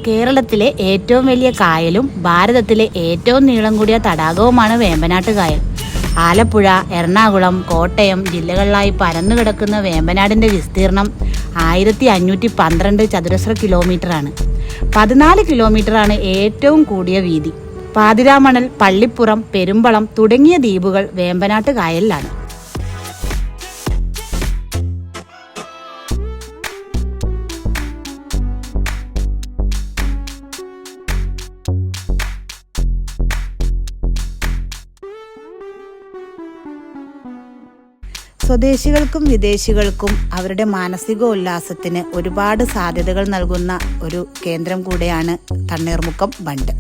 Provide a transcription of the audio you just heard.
കേരളത്തിലെ ഏറ്റവും വലിയ കായലും ഭാരതത്തിലെ ഏറ്റവും നീളം കൂടിയ തടാകവുമാണ് വേമ്പനാട്ട് കായൽ. ആലപ്പുഴ, എറണാകുളം, കോട്ടയം ജില്ലകളിലായി പരന്നുകിടക്കുന്ന വേമ്പനാടിൻ്റെ വിസ്തീർണം 1512 ചതുരശ്ര കിലോമീറ്ററാണ്. 14 കിലോമീറ്ററാണ് ഏറ്റവും കൂടിയ വീതി. പാതിരാമണൽ, പള്ളിപ്പുറം, പെരുമ്പളം തുടങ്ങിയ ദ്വീപുകൾ വേമ്പനാട്ട് കായലിലാണ്. സ്വദേശികൾക്കും വിദേശികൾക്കും അവരുടെ മാനസികോല്ലാസത്തിന് ഒരുപാട് സാധ്യതകൾ നൽകുന്ന ഒരു കേന്ദ്രം കൂടെയാണ് തണ്ണീർമുക്കം ബണ്ട്.